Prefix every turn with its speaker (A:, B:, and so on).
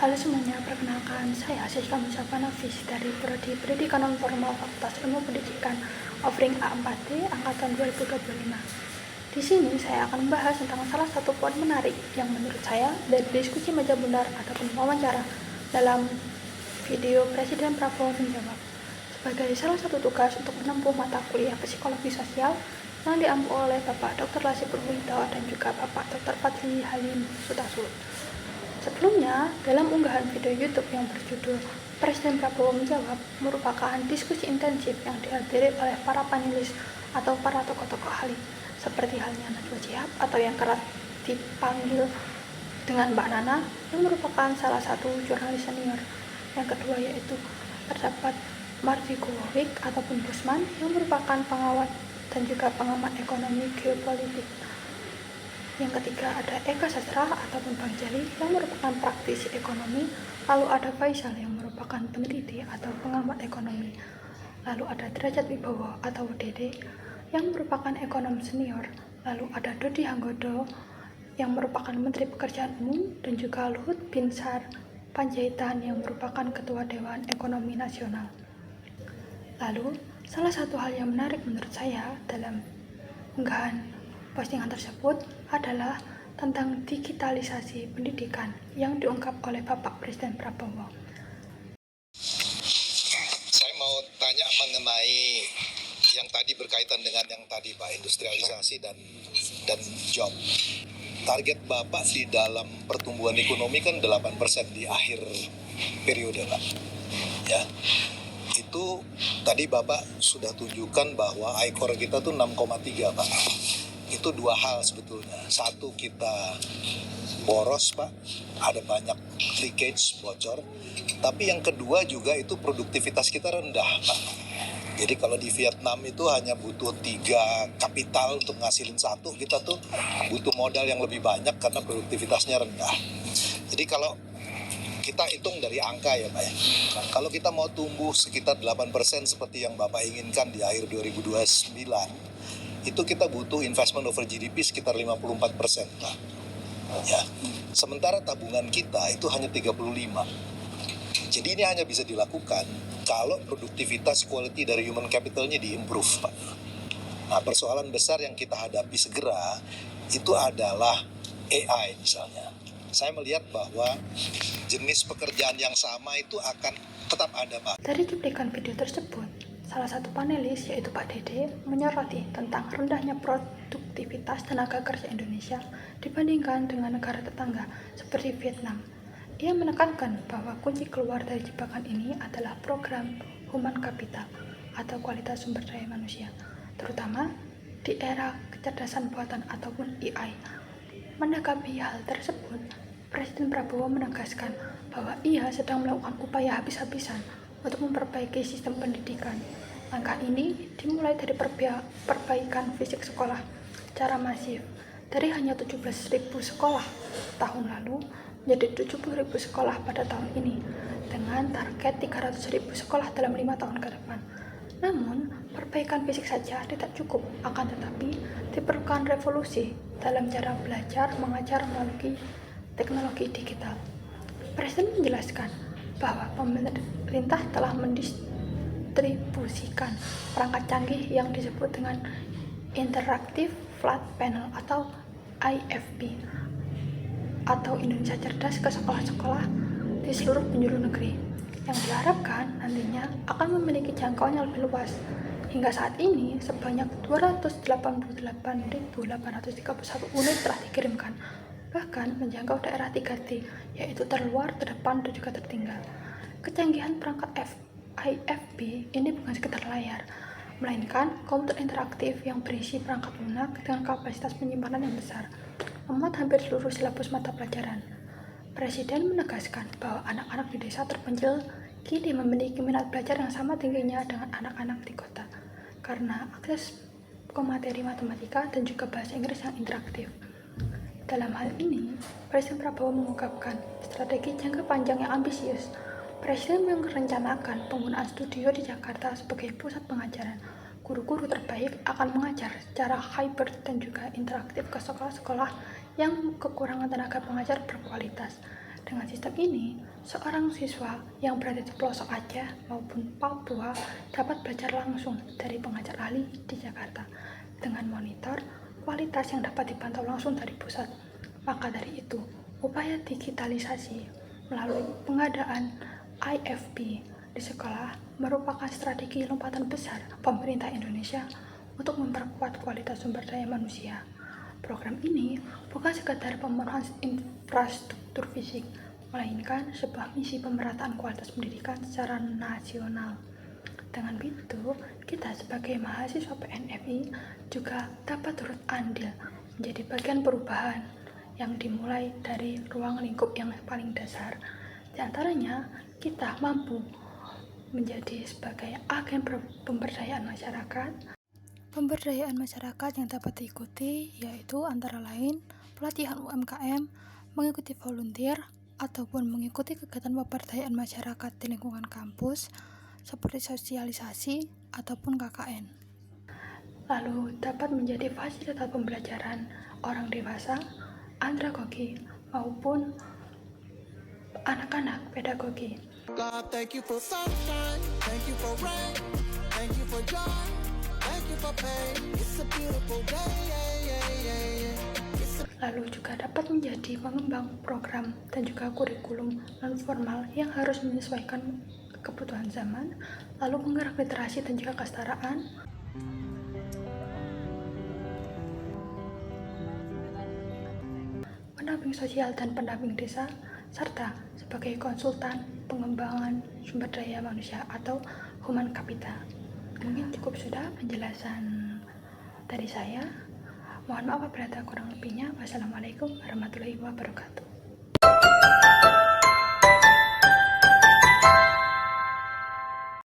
A: Halo semuanya, perkenalkan saya Siska Musyafa Nafis dari Prodi Pendidikan Non-Formal Fakultas Ilmu Pendidikan Offering A4D Angkatan 2025. Di sini saya akan membahas tentang salah satu poin menarik yang menurut saya dari diskusi meja bundar ataupun wawancara dalam video Presiden Prabowo menjawab sebagai salah satu tugas untuk menempuh mata kuliah psikologi sosial yang diampu oleh Bapak Dr. Lasih Purwito dan juga Bapak Dr. Fadli Halim Sutasul. Sebelumnya, dalam unggahan video YouTube yang berjudul Presiden Prabowo Menjawab merupakan diskusi intensif yang dihadiri oleh para panelis atau para tokoh-tokoh ahli seperti halnya Najwa Shihab atau yang kerap dipanggil dengan Mbak Nana yang merupakan salah satu jurnalis senior. Yang kedua yaitu terdapat Mardigo Wik ataupun Busman yang merupakan pengawat dan juga pengamat ekonomi geopolitik. Yang ketiga ada Eka Sastra ataupun Bang Jali yang merupakan praktisi ekonomi, lalu ada Faisal yang merupakan peneliti atau pengamat ekonomi, lalu ada Derajat Wibowo atau Dede yang merupakan ekonom senior, lalu ada Dodi Hanggodo yang merupakan Menteri Pekerjaan Umum dan juga Luhut Binsar Panjaitan yang merupakan Ketua Dewan Ekonomi Nasional. Lalu, salah satu hal yang menarik menurut saya dalam unggahan postingan tersebut adalah tentang digitalisasi pendidikan yang diungkap oleh Bapak Presiden Prabowo.
B: Saya mau tanya mengenai yang tadi berkaitan dengan yang tadi Pak, industrialisasi dan job. Target Bapak di dalam pertumbuhan ekonomi kan 8% di akhir periode Pak. Ya. Itu tadi Bapak sudah tunjukkan bahwa ICOR kita tuh 6,3 Pak. Itu dua hal sebetulnya. Satu, kita boros Pak, ada banyak leakage, bocor. Tapi yang kedua juga itu produktivitas kita rendah Pak. Jadi kalau di Vietnam itu hanya butuh 3 kapital untuk ngasilin 1, kita tuh butuh modal yang lebih banyak karena produktivitasnya rendah. Jadi kalau kita hitung dari angka ya Pak ya, kalau kita mau tumbuh sekitar 8% seperti yang Bapak inginkan di akhir 2029, itu kita butuh investment over GDP sekitar 54% Pak. Ya. Sementara tabungan kita itu hanya 35. Jadi ini hanya bisa dilakukan kalau produktivitas quality dari human capitalnya di-improve Pak. Nah, persoalan besar yang kita hadapi segera itu adalah AI misalnya. Saya melihat bahwa jenis pekerjaan yang sama itu akan tetap ada Pak.
A: Dari cuplikan video tersebut, salah satu panelis yaitu Pak Dede menyoroti tentang rendahnya produktivitas tenaga kerja Indonesia dibandingkan dengan negara tetangga seperti Vietnam. Ia menekankan bahwa kunci keluar dari jebakan ini adalah program human capital atau kualitas sumber daya manusia, terutama di era kecerdasan buatan ataupun AI. Menanggapi hal tersebut, Presiden Prabowo menegaskan bahwa ia sedang melakukan upaya habis-habisan untuk memperbaiki sistem pendidikan. Langkah ini dimulai dari perbaikan fisik sekolah secara masif dari hanya 17.000 sekolah tahun lalu menjadi 70.000 sekolah pada tahun ini dengan target 300.000 sekolah dalam 5 tahun ke depan. Namun, perbaikan fisik saja tidak cukup, akan tetapi diperlukan revolusi dalam cara belajar mengajar melalui teknologi digital. Presiden menjelaskan bahwa pemerintah telah mendistribusikan perangkat canggih yang disebut dengan Interactive Flat Panel atau IFP atau Indonesia Cerdas ke sekolah-sekolah di seluruh penjuru negeri yang diharapkan nantinya akan memiliki jangkauan yang lebih luas. Hingga saat ini sebanyak 288.831 unit telah dikirimkan, bahkan menjangkau daerah 3T, yaitu terluar, terdepan, dan juga tertinggal. Kecanggihan perangkat IFB ini bukan sekedar layar, melainkan komputer interaktif yang berisi perangkat lunak dengan kapasitas penyimpanan yang besar, memuat hampir seluruh silabus mata pelajaran. Presiden menegaskan bahwa anak-anak di desa terpencil kini memiliki minat belajar yang sama tingginya dengan anak-anak di kota, karena akses ke materi matematika dan juga bahasa Inggris yang interaktif. Dalam hal ini, Presiden Prabowo mengungkapkan strategi jangka panjang yang ambisius. Presiden merencanakan penggunaan studio di Jakarta sebagai pusat pengajaran. Guru-guru terbaik akan mengajar secara hybrid dan juga interaktif ke sekolah-sekolah yang kekurangan tenaga pengajar berkualitas. Dengan sistem ini, seorang siswa yang berada di pelosok Aceh maupun Papua dapat belajar langsung dari pengajar ahli di Jakarta dengan monitor kualitas yang dapat dipantau langsung dari pusat. Maka dari itu, upaya digitalisasi melalui pengadaan IFB di sekolah merupakan strategi lompatan besar pemerintah Indonesia untuk memperkuat kualitas sumber daya manusia. Program ini bukan sekadar pemenuhan infrastruktur fisik, melainkan sebuah misi pemerataan kualitas pendidikan secara nasional. Dengan begitu, kita sebagai mahasiswa PNFI juga dapat turut andil menjadi bagian perubahan yang dimulai dari ruang lingkup yang paling dasar. Di antaranya, kita mampu menjadi sebagai agen pemberdayaan masyarakat. Pemberdayaan masyarakat yang dapat diikuti yaitu antara lain pelatihan UMKM, mengikuti volunteer, ataupun mengikuti kegiatan pemberdayaan masyarakat di lingkungan kampus seperti sosialisasi ataupun KKN. Lalu dapat menjadi fasilitas pembelajaran orang dewasa, andragogi, maupun anak-anak pedagogi.
C: God, thank you for sunshine, thank you for rain, thank you for joy, thank you for pain. It's a beautiful day,
A: Lalu juga dapat menjadi pengembang program dan juga kurikulum non-formal yang harus menyesuaikan kebutuhan zaman, lalu menggerak literasi dan juga kesetaraan. Pendamping sosial dan pendamping desa, serta sebagai konsultan pengembangan sumber daya manusia atau human capital. Mungkin cukup sudah penjelasan dari saya. Mohon maaf apabila ada kurang lebihnya. Wassalamualaikum warahmatullahi wabarakatuh.